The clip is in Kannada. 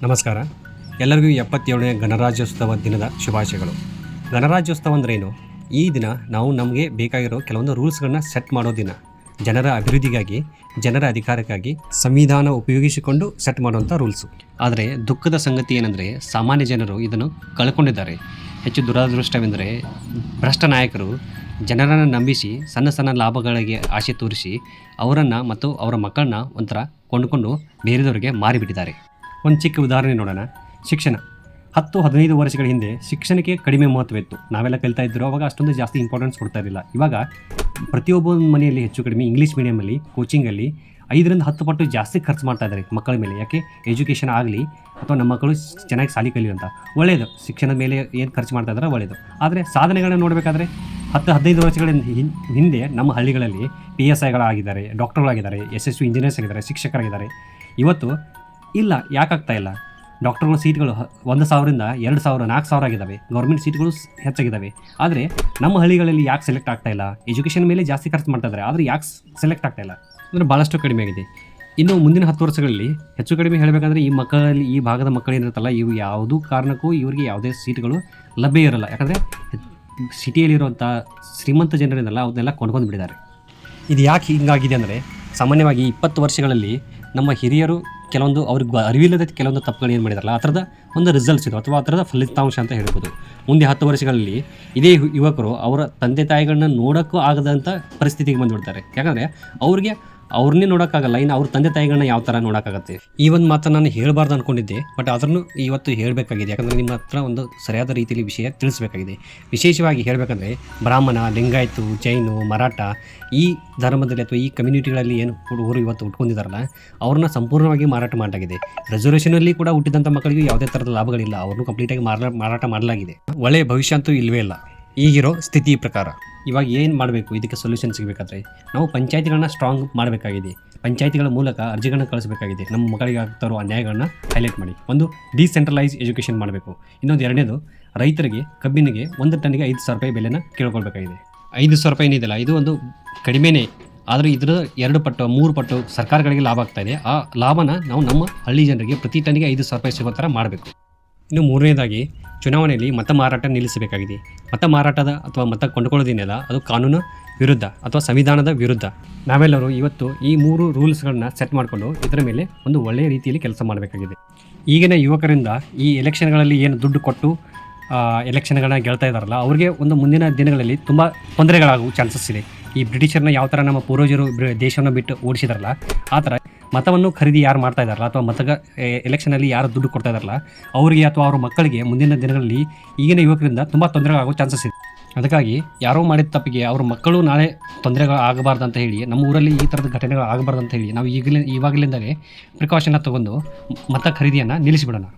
ನಮಸ್ಕಾರ. ಎಲ್ಲರಿಗೂ 77ನೇ ಗಣರಾಜ್ಯೋತ್ಸವ ದಿನದ ಶುಭಾಶಯಗಳು. ಗಣರಾಜ್ಯೋತ್ಸವ ಅಂದ್ರೇನು? ಈ ದಿನ ನಾವು ನಮಗೆ ಬೇಕಾಗಿರೋ ಕೆಲವೊಂದು ರೂಲ್ಸ್ಗಳನ್ನ ಸೆಟ್ ಮಾಡೋ ದಿನ. ಜನರ ಅಭಿವೃದ್ಧಿಗಾಗಿ, ಜನರ ಅಧಿಕಾರಕ್ಕಾಗಿ ಸಂವಿಧಾನ ಉಪಯೋಗಿಸಿಕೊಂಡು ಸೆಟ್ ಮಾಡುವಂಥ ರೂಲ್ಸು. ಆದರೆ ದುಃಖದ ಸಂಗತಿ ಏನಂದರೆ, ಸಾಮಾನ್ಯ ಜನರು ಇದನ್ನು ಕಳ್ಕೊಂಡಿದ್ದಾರೆ. ಹೆಚ್ಚು ದುರದೃಷ್ಟವೆಂದರೆ, ಭ್ರಷ್ಟ ನಾಯಕರು ಜನರನ್ನು ನಂಬಿಸಿ ಸಣ್ಣ ಸಣ್ಣ ಲಾಭಗಳಿಗೆ ಆಸೆ ತೋರಿಸಿ ಅವರನ್ನು ಮತ್ತು ಅವರ ಮಕ್ಕಳನ್ನ ಒಂಥರ ಕೊಂಡುಕೊಂಡು ಬೇರೆದವರಿಗೆ ಮಾರಿಬಿಟ್ಟಿದ್ದಾರೆ. ಒಂದು ಚಿಕ್ಕ ಉದಾಹರಣೆ ನೋಡೋಣ. ಶಿಕ್ಷಣ 10-15 ವರ್ಷಗಳ ಹಿಂದೆ ಶಿಕ್ಷಣಕ್ಕೆ ಕಡಿಮೆ ಮಹತ್ವ ಇತ್ತು. ನಾವೆಲ್ಲ ಕಲಿತಾ ಇದ್ದರು, ಅವಾಗ ಅಷ್ಟೊಂದು ಜಾಸ್ತಿ ಇಂಪಾರ್ಟೆನ್ಸ್ ಕೊಡ್ತಾ ಇರಲಿಲ್ಲ. ಇವಾಗ ಪ್ರತಿಯೊಬ್ಬ ಮನೆಯಲ್ಲಿ ಹೆಚ್ಚು ಕಡಿಮೆ ಇಂಗ್ಲೀಷ್ ಮೀಡಿಯಮಲ್ಲಿ ಕೋಚಿಂಗಲ್ಲಿ 5-10 ಪಟ್ಟು ಜಾಸ್ತಿ ಖರ್ಚು ಮಾಡ್ತಾ ಇದ್ದಾರೆ ಮಕ್ಕಳ ಮೇಲೆ. ಯಾಕೆ? ಎಜುಕೇಷನ್ ಆಗಲಿ ಅಥವಾ ನಮ್ಮ ಮಕ್ಕಳು ಚೆನ್ನಾಗಿ ಸಾಲಿ ಕಲಿಯುವ ಅಂತ. ಒಳ್ಳೆಯದು, ಶಿಕ್ಷಣದ ಮೇಲೆ ಏನು ಖರ್ಚು ಮಾಡ್ತಾ ಇದ್ದಾರೆ ಒಳ್ಳೆಯದು. ಆದರೆ ಸಾಧನೆಗಳನ್ನ ನೋಡಬೇಕಾದ್ರೆ 10-15 ವರ್ಷಗಳ ಹಿಂದೆ ನಮ್ಮ ಹಳ್ಳಿಗಳಲ್ಲಿ PSI ಗಳಾಗಿದ್ದಾರೆ, ಡಾಕ್ಟರ್ಗಳಾಗಿದ್ದಾರೆ, SSV ಇಂಜಿನಿಯರ್ಸ್ ಆಗಿದ್ದಾರೆ, ಶಿಕ್ಷಕರಾಗಿದ್ದಾರೆ. ಇವತ್ತು ಇಲ್ಲ. ಯಾಕಾಗ್ತಾ ಇಲ್ಲ? ಡಾಕ್ಟರ್ಗಳ ಸೀಟ್ಗಳು 1,000ರಿಂದ 2,000, 4,000 ಆಗಿದ್ದಾವೆ. ಗೌರ್ಮೆಂಟ್ ಸೀಟ್ಗಳು ಹೆಚ್ಚಾಗಿದ್ದಾವೆ. ಆದರೆ ನಮ್ಮ ಹಳ್ಳಿಗಳಲ್ಲಿ ಯಾಕೆ ಸೆಲೆಕ್ಟ್ ಆಗ್ತಾ ಇಲ್ಲ? ಎಜುಕೇಷನ್ ಮೇಲೆ ಜಾಸ್ತಿ ಖರ್ಚು ಮಾಡ್ತಾ ಇದ್ದಾರೆ, ಆದರೆ ಯಾಕೆ ಸೆಲೆಕ್ಟ್ ಆಗ್ತಾ ಇಲ್ಲ ಅಂದರೆ ಭಾಳಷ್ಟು ಕಡಿಮೆ ಆಗಿದೆ. ಇನ್ನು ಮುಂದಿನ 10 ವರ್ಷಗಳಲ್ಲಿ ಹೆಚ್ಚು ಕಡಿಮೆ ಹೇಳಬೇಕಂದ್ರೆ ಈ ಭಾಗದ ಮಕ್ಕಳು ಏನಿರುತ್ತಲ್ಲ, ಇವು ಯಾವುದೂ ಕಾರಣಕ್ಕೂ ಇವರಿಗೆ ಯಾವುದೇ ಸೀಟ್ಗಳು ಲಭ್ಯ ಇರೋಲ್ಲ. ಯಾಕಂದರೆ ಸಿಟಿಯಲ್ಲಿರುವಂಥ ಶ್ರೀಮಂತ ಜನರಿಂದಲ್ಲ ಅವನ್ನೆಲ್ಲ ಕೊಂಡ್ಕೊಂಡು ಬಿಟ್ಟಿದ್ದಾರೆ. ಇದು ಯಾಕೆ ಹಿಂಗಾಗಿದೆ ಅಂದರೆ, ಸಾಮಾನ್ಯವಾಗಿ 20 ವರ್ಷಗಳಲ್ಲಿ ನಮ್ಮ ಹಿರಿಯರು ಕೆಲವೊಂದು ಅವ್ರಿಗೆ ಅರಿವಿಲ್ಲದ ಕೆಲವೊಂದು ತಪ್ಪುಗಳು ಏನು ಮಾಡಿದಾರಲ್ಲ, ಆ ಥರದ ಒಂದು ರಿಸಲ್ಟ್ಸ್ ಇದು ಅಥವಾ ಆ ಥರದ ಫಲಿತಾಂಶ ಅಂತ ಹೇಳ್ಬೋದು. ಮುಂದೆ 10 ವರ್ಷಗಳಲ್ಲಿ ಇದೇ ಯುವಕರು ಅವರ ತಂದೆ ತಾಯಿಗಳನ್ನ ನೋಡೋಕ್ಕೂ ಆಗದಂಥ ಪರಿಸ್ಥಿತಿಗೆ ಬಂದುಬಿಡ್ತಾರೆ. ಯಾಕಂದರೆ ಅವ್ರನ್ನೇ ನೋಡೋಕ್ಕಾಗಲ್ಲ, ಇನ್ನು ಅವ್ರ ತಂದೆ ತಾಯಿಗಳನ್ನ ಯಾವ ಥರ ನೋಡೋಕ್ಕಾಗತ್ತೆ. ಈ ಒಂದು ಮಾತನ್ನು ನಾನು ಹೇಳಬಾರ್ದು ಅಂದ್ಕೊಂಡಿದ್ದೆ, ಬಟ್ ಅದನ್ನು ಇವತ್ತು ಹೇಳಬೇಕಾಗಿದೆ. ಯಾಕಂದರೆ ನಿಮ್ಮ ಹತ್ರ ಒಂದು ಸರಿಯಾದ ರೀತಿಯಲ್ಲಿ ವಿಷಯ ತಿಳಿಸಬೇಕಾಗಿದೆ. ವಿಶೇಷವಾಗಿ ಹೇಳಬೇಕಂದ್ರೆ, ಬ್ರಾಹ್ಮಣ, ಲಿಂಗಾಯತು, ಜೈನು, ಮರಾಠ ಈ ಧರ್ಮದಲ್ಲಿ ಅಥವಾ ಈ ಕಮ್ಯುನಿಟಿಗಳಲ್ಲಿ ಏನು ಹುಡುಗರು ಇವತ್ತು ಉಟ್ಕೊಂಡಿದ್ದಾರಲ್ಲ, ಅವ್ರನ್ನ ಸಂಪೂರ್ಣವಾಗಿ ಮಾರಾಟ ಮಾಡಲಾಗಿದೆ. ರೆಸರ್ವೇಷನಲ್ಲಿ ಕೂಡ ಹುಟ್ಟಿದಂಥ ಮಕ್ಕಳಿಗೆ ಯಾವುದೇ ಥರದ ಲಾಭಗಳಿಲ್ಲ, ಅವ್ರನ್ನೂ ಕಂಪ್ಲೀಟಾಗಿ ಮಾರಾಟ ಮಾಡಲಾಗಿದೆ. ಒಳ್ಳೆಯ ಭವಿಷ್ಯ ಅಂತೂ ಇಲ್ಲವೇ ಇಲ್ಲ ಈಗಿರೋ ಸ್ಥಿತಿ ಪ್ರಕಾರ. ಇವಾಗ ಏನು ಮಾಡಬೇಕು? ಇದಕ್ಕೆ ಸೊಲ್ಯೂಷನ್ ಸಿಗಬೇಕಾದ್ರೆ ನಾವು ಪಂಚಾಯತಿಗಳನ್ನ ಸ್ಟ್ರಾಂಗ್ ಮಾಡಬೇಕಾಗಿದೆ. ಪಂಚಾಯತಿಗಳ ಮೂಲಕ ಅರ್ಜಿಗಳನ್ನ ಕಳಿಸಬೇಕಾಗಿದೆ. ನಮ್ಮ ಮಕ್ಕಳಿಗೆ ಆಗ್ತಾರೋ ಅನ್ಯಾಯಗಳನ್ನ ಹೈಲೈಟ್ ಮಾಡಿ ಒಂದು ಡಿಸೆಂಟ್ರಲೈಸ್ ಎಜುಕೇಷನ್ ಮಾಡಬೇಕು. ಇನ್ನೊಂದು ಎರಡನೇದು, ರೈತರಿಗೆ ಕಬ್ಬಿನಿಗೆ 1 ಟನ್ನಿಗೆ 5,000 ರೂಪಾಯಿ ಬೆಲೆನ ಕೇಳ್ಕೊಳ್ಬೇಕಾಗಿದೆ. 5,000 ರೂಪಾಯಿ ಏನಿದೆಯಲ್ಲ, ಇದು ಒಂದು ಕಡಿಮೆನೇ, ಆದರೆ ಇದರ 2 ಪಟ್ಟು 3 ಪಟ್ಟು ಸರ್ಕಾರಗಳಿಗೆ ಲಾಭ ಆಗ್ತಾ ಇದೆ. ಆ ಲಾಭನ ನಾವು ನಮ್ಮ ಹಳ್ಳಿ ಜನರಿಗೆ ಪ್ರತಿ ಟನ್ನಿಗೆ 5,000 ರೂಪಾಯಿ ಸಿಗೋ ಥರ ಮಾಡಬೇಕು. ಇನ್ನು ಮೂರನೇದಾಗಿ, ಚುನಾವಣೆಯಲ್ಲಿ ಮತ ಮಾರಾಟ ನಿಲ್ಲಿಸಬೇಕಾಗಿದೆ. ಮತ ಮಾರಾಟದ ಅಥವಾ ಮತ ಕೊಂಡುಕೊಳ್ಳೋದೇನಿಲ್ಲ, ಅದು ಕಾನೂನು ವಿರುದ್ಧ ಅಥವಾ ಸಂವಿಧಾನದ ವಿರುದ್ಧ. ನಾವೆಲ್ಲರೂ ಇವತ್ತು ಈ 3 ರೂಲ್ಸ್ಗಳನ್ನ ಸೆಟ್ ಮಾಡಿಕೊಂಡು ಇದರ ಮೇಲೆ ಒಂದು ಒಳ್ಳೆಯ ರೀತಿಯಲ್ಲಿ ಕೆಲಸ ಮಾಡಬೇಕಾಗಿದೆ. ಈಗಿನ ಯುವಕರಿಂದ ಈ ಎಲೆಕ್ಷನ್ಗಳಲ್ಲಿ ಏನು ದುಡ್ಡು ಕೊಟ್ಟು ಎಲೆಕ್ಷನ್ಗಳನ್ನ ಗೆಲ್ತಾ ಇದ್ದಾರಲ್ಲ, ಅವ್ರಿಗೆ ಒಂದು ಮುಂದಿನ ದಿನಗಳಲ್ಲಿ ತುಂಬ ತೊಂದರೆಗಳಾಗುವ ಚಾನ್ಸಸ್ ಇದೆ. ಈ ಬ್ರಿಟಿಷರ್ನ ಯಾವ ಥರ ನಮ್ಮ ಪೂರ್ವಜರು ದೇಶವನ್ನು ಬಿಟ್ಟು ಓಡಿಸಿದಾರಲ್ಲ, ಆ ಥರ ಮತವನ್ನು ಖರೀದಿ ಯಾರು ಮಾಡ್ತಾ ಇದ್ದಾರಲ್ಲ ಅಥವಾ ಎಲೆಕ್ಷನಲ್ಲಿ ಯಾರು ದುಡ್ಡು ಕೊಡ್ತಾ ಇದ್ದಾರಲ್ಲ, ಅವರಿಗೆ ಅಥವಾ ಅವ್ರ ಮಕ್ಕಳಿಗೆ ಮುಂದಿನ ದಿನಗಳಲ್ಲಿ ಈಗಿನ ಯುವಕರಿಂದ ತುಂಬ ತೊಂದರೆಗಳಾಗೋ ಚಾನ್ಸಸ್ ಇದೆ. ಅದಕ್ಕಾಗಿ ಯಾರೋ ಮಾಡಿದ ತಪ್ಪಿಗೆ ಅವ್ರ ಮಕ್ಕಳು ನಾಳೆ ತೊಂದರೆಗಳು ಆಗಬಾರ್ದು ಅಂತ ಹೇಳಿ, ನಮ್ಮ ಊರಲ್ಲಿ ಈ ಥರದ ಘಟನೆಗಳು ಆಗಬಾರ್ದು ಅಂತ ಹೇಳಿ ನಾವು ಇವಾಗಲಿಂದಲೇ ಪ್ರಿಕಾಷನ್ನ ತೊಗೊಂಡು ಮತ ಖರೀದಿಯನ್ನು ನಿಲ್ಲಿಸಿಬಿಡೋಣ.